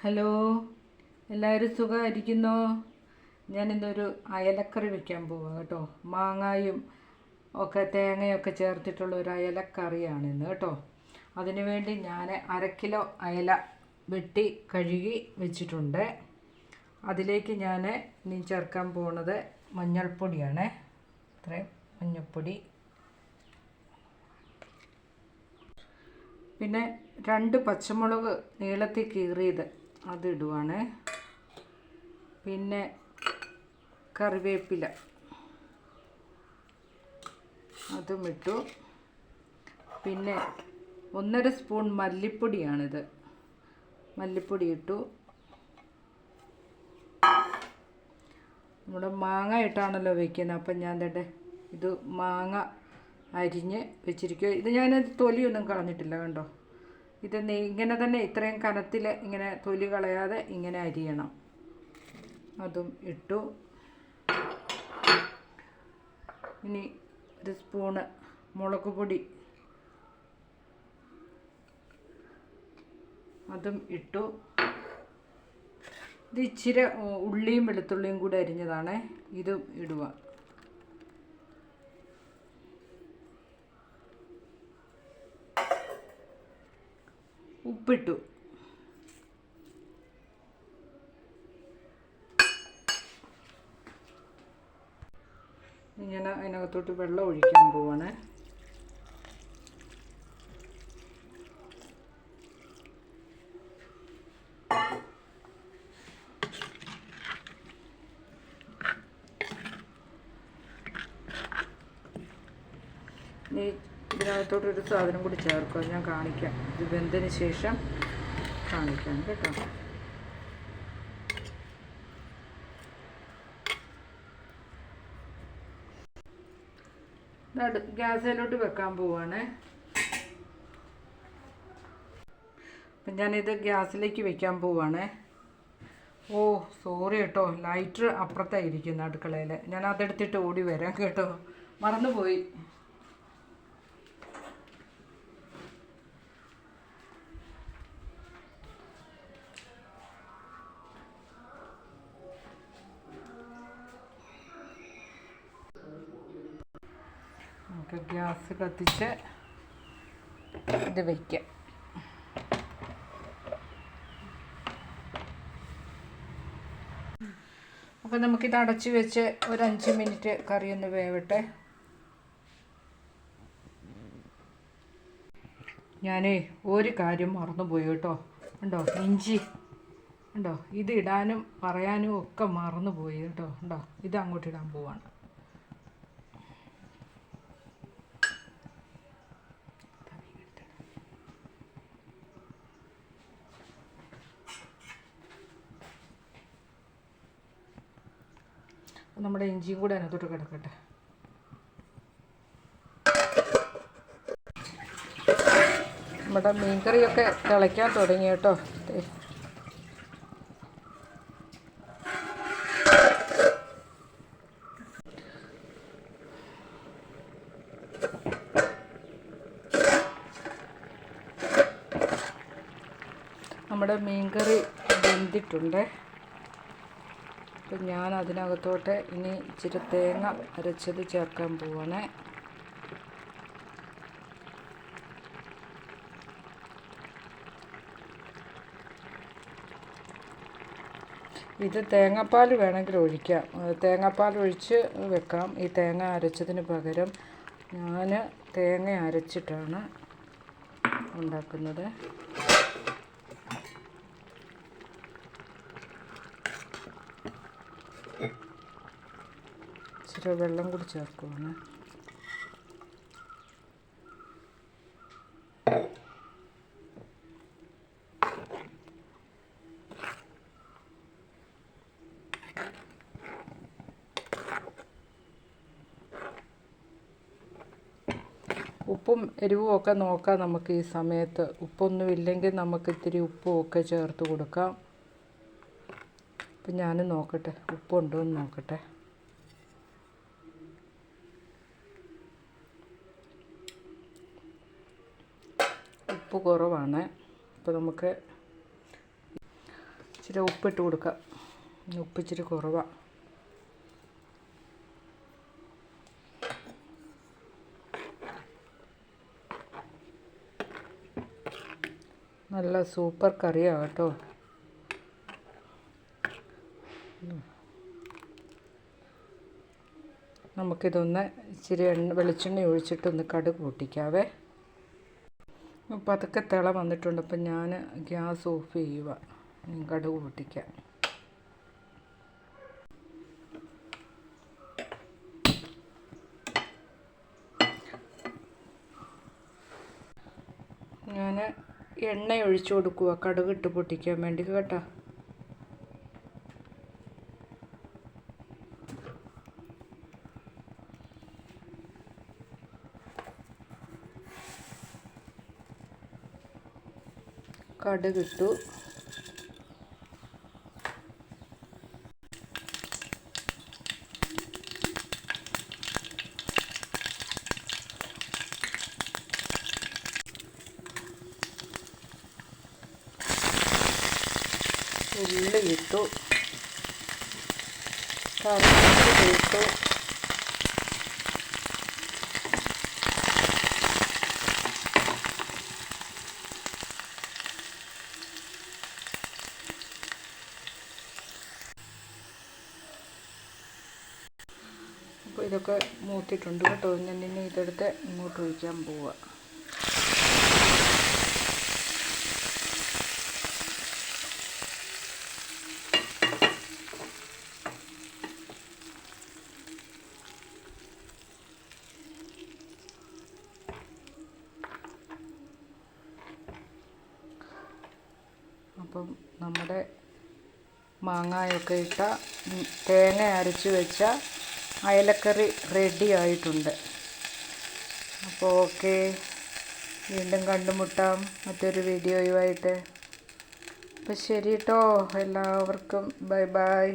Hello, എല്ലാവരും സുഖമായിരിക്കുന്നോ? ഞാനിന്നൊരു അയലക്കറി വയ്ക്കാൻ പോവാം കേട്ടോ. മാങ്ങായും ഒക്കെ തേങ്ങയൊക്കെ ചേർത്തിട്ടുള്ള ഒരു അയലക്കറിയാണിന്ന് കേട്ടോ. അതിനു വേണ്ടി ഞാൻ 1/2 കിലോ അയല വെട്ടി കഴുകി വെച്ചിട്ടുണ്ട്. അതിലേക്ക് ഞാൻ ഇനി ചേർക്കാൻ പോകുന്നത് മഞ്ഞൾപ്പൊടിയാണ്. ഇത്രയും മഞ്ഞൾപ്പൊടി, പിന്നെ 2 പച്ചമുളക് നീളത്തിൽ കീറിയത് അതിടുവാണ്. പിന്നെ കറിവേപ്പില അതും ഇട്ടു. പിന്നെ 1.5 സ്പൂൺ മല്ലിപ്പൊടിയാണിത്, മല്ലിപ്പൊടി ഇട്ടു. നമ്മുടെ മാങ്ങ ഇട്ടാണല്ലോ വയ്ക്കുന്നത്, അപ്പം ഞാൻ ഇത് മാങ്ങ അരിഞ്ഞ് വെച്ചിരിക്കുക. ഇത് ഞാനത് തൊലിയൊന്നും കളഞ്ഞിട്ടില്ല കണ്ടോ. ഇത് ഇങ്ങനെ തന്നെ ഇത്രയും കനത്തിൽ ഇങ്ങനെ തൊലി കളയാതെ ഇങ്ങനെ അരിയണം. അതും ഇട്ടു. ഇനി 1 സ്പൂണ് മുളക് പൊടി അതും ഇട്ടു. ഇത് ഇച്ചിരി ഉള്ളിയും വെളുത്തുള്ളിയും കൂടെ അരിഞ്ഞതാണ്, ഇതും ഇടുക. ഉപ്പിട്ടു. ഇങ്ങനെ അതിനകത്തോട്ട് വെള്ളം ഒഴിക്കാൻ പോവാണ്. ഇനി ഇതിനകത്തോട്ടൊരു സാധനം കൂടി ചേർക്കുക, ഞാൻ കാണിക്കാം. ഇത് വെന്തതിന് ശേഷം കാണിക്കാം കേട്ടോ. ഗ്യാസിലോട്ട് വെക്കാൻ പോവാണ്. അപ്പം ഞാനിത് ഗ്യാസിലേക്ക് വെക്കാൻ പോവാണ്. ഓ സോറി കേട്ടോ, ലൈറ്റർ അപ്പുറത്തായിരിക്കുന്നു അടുക്കളയിൽ. ഞാൻ അതെടുത്തിട്ട് ഓടി വരാം കേട്ടോ, മറന്നുപോയി. നമുക്ക് ഗ്യാസ് കത്തിച്ച് ഇത് വയ്ക്കാം. അപ്പോൾ നമുക്കിത് അടച്ച് വെച്ച് ഒരു 5 മിനിറ്റ് കറിയൊന്ന് വേവട്ടെ. ഞാൻ ഒരു കാര്യം മറന്നുപോയി കേട്ടോ. ഉണ്ടോ ഇഞ്ചി ഉണ്ടോ, ഇത് ഇടാനും പറയാനും ഒക്കെ മറന്നുപോയി കേട്ടോ. ഉണ്ടോ, ഇത് അങ്ങോട്ട് ഇടാൻ പോവാണ്. നമ്മുടെ ഇഞ്ചിയും കൂടെ അതിനകത്തോട്ട് കിടക്കട്ടെ. നമ്മുടെ മീൻകറിയൊക്കെ തിളയ്ക്കാൻ തുടങ്ങി കേട്ടോ. നമ്മുടെ മീൻകറി വെന്തിട്ടുണ്ട്. അപ്പം ഞാൻ അതിനകത്തോട്ട് ഇനി ഇച്ചിരി തേങ്ങ അരച്ചത് ചേർക്കാൻ പോവാണ്. ഇത് തേങ്ങാപ്പാൽ വേണമെങ്കിൽ ഒഴിക്കാം, തേങ്ങാപ്പാൽ ഒഴിച്ച് വെക്കാം. ഈ തേങ്ങ അരച്ചതിന് പകരം ഞാൻ തേങ്ങ അരച്ചിട്ടാണ് ഉണ്ടാക്കുന്നത്. ഇച്ചിരി വെള്ളം കൂടി ചേർക്കുവാണ്. ഉപ്പും എരിവും ഒക്കെ നോക്കാം നമുക്ക് ഈ സമയത്ത്. ഉപ്പൊന്നുമില്ലെങ്കിൽ നമുക്ക് ഇത്തിരി ഉപ്പും ഒക്കെ ചേർത്ത് കൊടുക്കാം. അപ്പം ഞാൻ നോക്കട്ടെ, ഉപ്പുണ്ടോ എന്ന് നോക്കട്ടെ. ഉപ്പ് കുറവാണ്. അപ്പോൾ നമുക്ക് ഇച്ചിരി ഉപ്പിട്ട് കൊടുക്കാം. ഉപ്പ് ഇച്ചിരി കുറവാണ്. നല്ല സൂപ്പർ കറിയാണ് കേട്ടോ. നമുക്കിതൊന്ന് ഇച്ചിരി വെളിച്ചെണ്ണ ഒഴിച്ചിട്ടൊന്ന് കടുക് പൊട്ടിക്കാവേ. അപ്പോൾ അതൊക്കെ തിള വന്നിട്ടുണ്ട്. അപ്പം ഞാൻ ഗ്യാസ് ഓഫ് ചെയ്യുക. കടുക് പൊട്ടിക്കാം. ഞാൻ എണ്ണ ഒഴിച്ചു കൊടുക്കുക കടുക് ഇട്ട് പൊട്ടിക്കാൻ വേണ്ടി കേട്ടോ. കടുകിട്ടു. ഉള്ളി ഇട്ടു. കറിവേപ്പില ഇട്ടു. അപ്പോൾ ഇതൊക്കെ മൂത്തിട്ടുണ്ട് കേട്ടോ. ഞാൻ ഇനി ഇതെടുത്ത് ഇങ്ങോട്ട് ഒഴിക്കാൻ പോവുക. അപ്പം നമ്മുടെ മാങ്ങയൊക്കെ ഇട്ട തേങ്ങ അരച്ച് വെച്ച അയലക്കറി റെഡി ആയിട്ടുണ്ട്. അപ്പോൾ ഓക്കെ, വീണ്ടും കണ്ടുമുട്ടാം മറ്റൊരു വീഡിയോയുമായിട്ട്. അപ്പോൾ ശരി കേട്ടോ, എല്ലാവർക്കും ബൈ ബൈ.